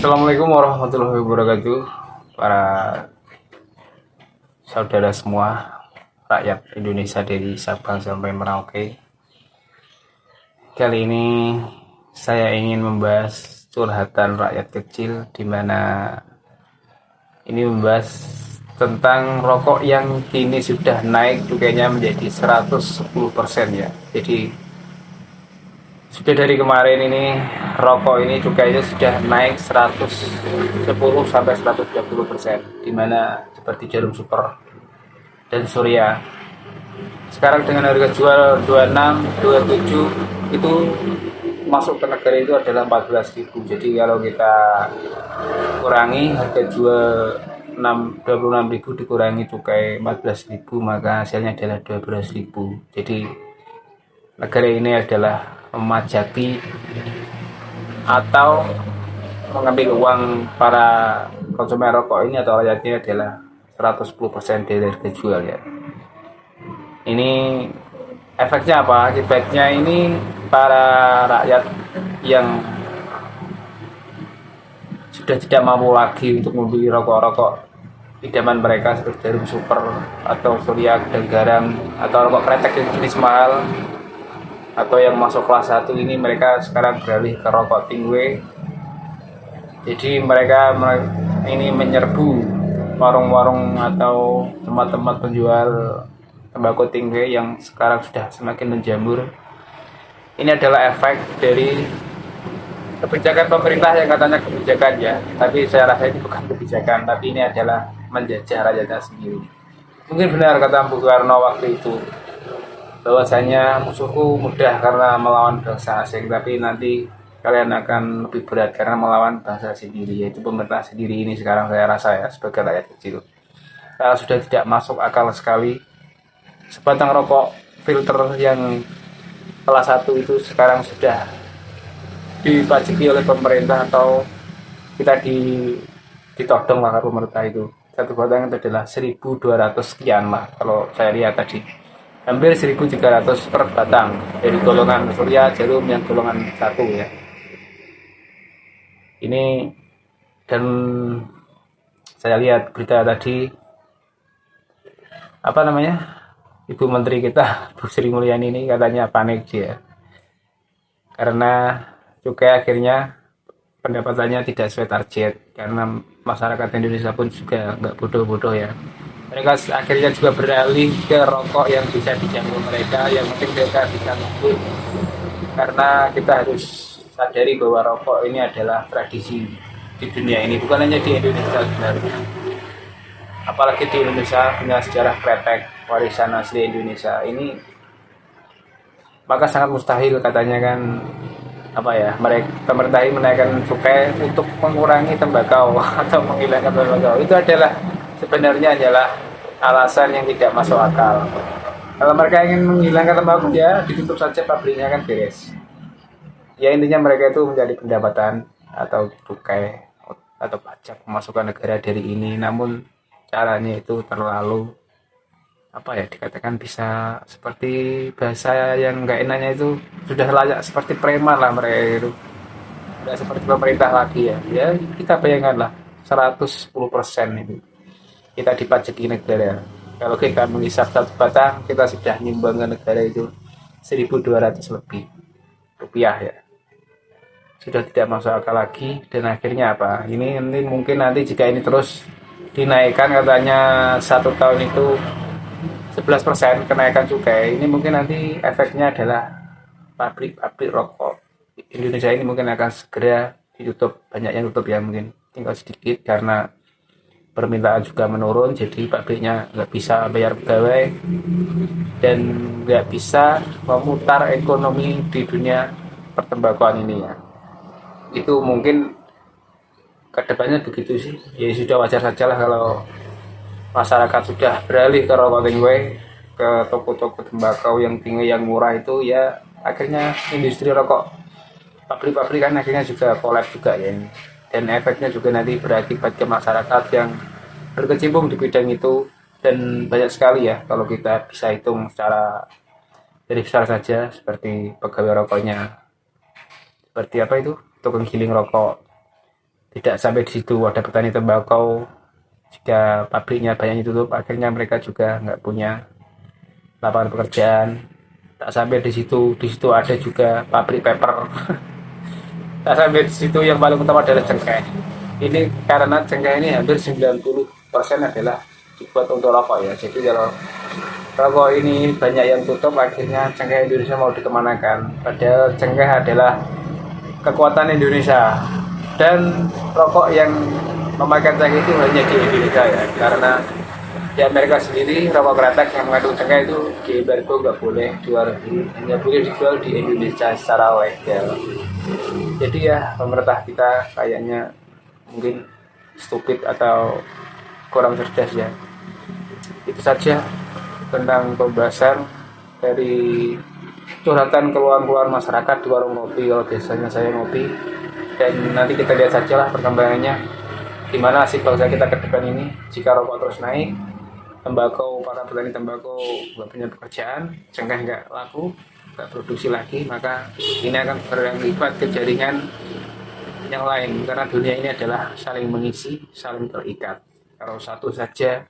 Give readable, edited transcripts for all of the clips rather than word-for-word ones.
Assalamualaikum warahmatullahi wabarakatuh. Para saudara semua, rakyat Indonesia dari Sabang sampai Merauke. Kali ini saya ingin membahas curhatan rakyat kecil, di mana ini membahas tentang rokok yang kini sudah naik cukainya menjadi 110% ya. Jadi sudah dari kemarin ini rokok ini cukainya sudah naik 110 sampai 120%, di mana seperti Jarum Super dan Surya. Sekarang dengan harga jual 26, 27 itu masuk ke negara itu adalah 14.000. Jadi kalau kita kurangi harga jual 26.000 dikurangi cukai 14.000, maka hasilnya adalah 12.000. Jadi negara ini adalah memajaki atau mengambil uang para konsumen rokok ini atau rakyatnya adalah 110% dari harga jual ya. Ini efeknya apa? Akibatnya ini para rakyat yang sudah tidak mampu lagi untuk membeli rokok-rokok idaman mereka seperti Jarum Super atau Surya dan Garam atau rokok kretek yang jenis mahal atau yang masuk kelas 1 ini, mereka sekarang beralih ke rokok Tingwe. Jadi mereka ini menyerbu warung-warung atau tempat-tempat penjual tembakau Tingwe yang sekarang sudah semakin menjamur. Ini adalah efek dari kebijakan pemerintah yang katanya kebijakan ya, tapi saya rasa ini bukan kebijakan, tapi ini adalah menjajah rakyatnya sendiri. Mungkin benar kata Bung Karno waktu itu, bahwasanya musuhku mudah karena melawan bangsa asing, tapi nanti kalian akan lebih berat karena melawan bangsa sendiri, yaitu pemerintah sendiri. Ini sekarang saya rasa ya, sebagai rakyat kecil, sudah tidak masuk akal sekali. Sebatang rokok filter yang kelas 1 itu sekarang sudah dipajaki oleh pemerintah, atau kita ditodong lah pemerintah itu. Satu batang itu adalah 1.200 sekian lah kalau saya lihat tadi, hampir 1.300 per batang dari golongan Surya, Jarum yang golongan 1 ya. Ini, dan saya lihat berita tadi, apa namanya, Ibu Menteri kita Bu Sri Mulyani ini katanya panik dia karena cukai akhirnya pendapatannya tidak sesuai target, karena masyarakat Indonesia pun juga nggak bodoh-bodoh ya. Mereka akhirnya juga beralih ke rokok yang bisa dijangkau mereka, yang penting mereka bisa ngebut, karena kita harus sadari bahwa rokok ini adalah tradisi di dunia ini, bukan hanya di Indonesia sebenarnya. Apalagi di Indonesia punya sejarah kretek, warisan asli Indonesia ini, maka sangat mustahil katanya kan, apa ya, mereka pemerintah ini menaikkan cukai untuk mengurangi tembakau atau menghilangkan tembakau. Itu adalah sebenarnya adalah alasan yang tidak masuk akal. Kalau mereka ingin menghilangkan tembakau ya ditutup saja pabriknya, kan beres. Ya intinya mereka itu mencari pendapatan atau cukai atau pajak pemasukan negara dari ini, namun caranya itu terlalu, apa ya, dikatakan bisa seperti bahasa yang nggak enaknya itu, sudah layak seperti preman lah mereka itu, tidak seperti pemerintah lagi ya. Ya kita bayangkan lah, 110% itu kita dipajaki negara. Kalau kita menghisap satu batang, kita sudah nyumbang ke negara itu 1.200 lebih rupiah ya. Sudah tidak masuk akal lagi, dan akhirnya apa, ini mungkin nanti jika ini terus dinaikkan, katanya 1 tahun itu 11% kenaikan cukai, ini mungkin nanti efeknya adalah pabrik-pabrik rokok Indonesia ini mungkin akan segera ditutup. Banyak yang tutup ya, mungkin tinggal sedikit karena permintaan juga menurun, jadi pabriknya nggak bisa bayar pegawai dan nggak bisa memutar ekonomi di dunia pertembakuan ini ya. Itu mungkin kedepannya begitu sih. Ya sudah wajar saja lah kalau masyarakat sudah beralih ke rokok tingwe, ke toko-toko tembakau yang tinggi yang murah itu ya. Akhirnya industri rokok, pabrik-pabrik kan akhirnya juga kolaps juga ya. Dan efeknya juga nanti berakibat ke masyarakat yang berkecimpung di bidang itu, dan banyak sekali ya kalau kita bisa hitung secara dari besar saja, seperti pegawai rokoknya, seperti apa itu, tukang giling rokok, Tidak sampai di situ, ada petani tembakau, jika pabriknya banyak ditutup, akhirnya mereka juga nggak punya lapangan pekerjaan. Tak sampai di situ ada juga pabrik paper. Tak sampai di situ, yang paling utama adalah cengkeh. Ini karena cengkeh ini hampir 90% adalah dibuat untuk rokok ya. Jadi kalau rokok ini banyak yang tutup, akhirnya cengkeh Indonesia mau dikemanakan. Padahal cengkeh adalah kekuatan Indonesia, dan rokok yang memakai cengkeh itu hanya di Indonesia ya, karena di Amerika sendiri rokok kretek yang mengandung cengkeh itu diembargo, nggak boleh jual, hanya boleh dijual di Indonesia secara legal. Jadi ya pemerintah kita kayaknya mungkin stupid atau kurang cerdas ya. Itu saja tentang pembahasan dari curhatan keluhan-keluhan masyarakat di warung kopi kalau biasanya saya ngopi. Dan nanti kita lihat saja lah perkembangannya, gimana sih bangsa kita ke depan ini. Jika rokok terus naik, tembakau, para petani tembakau nggak punya pekerjaan, cengkeh nggak laku, nggak produksi lagi, maka ini akan berakibat ke jaringan yang lain, karena dunia ini adalah saling mengisi, saling terikat. Kalau satu saja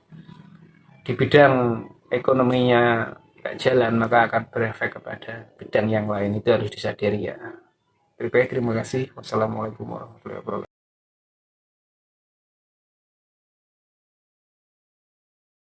di bidang ekonominya nggak jalan, maka akan berefek kepada bidang yang lain. Itu harus disadari ya. Terima kasih. Wassalamualaikum warahmatullahi wabarakatuh.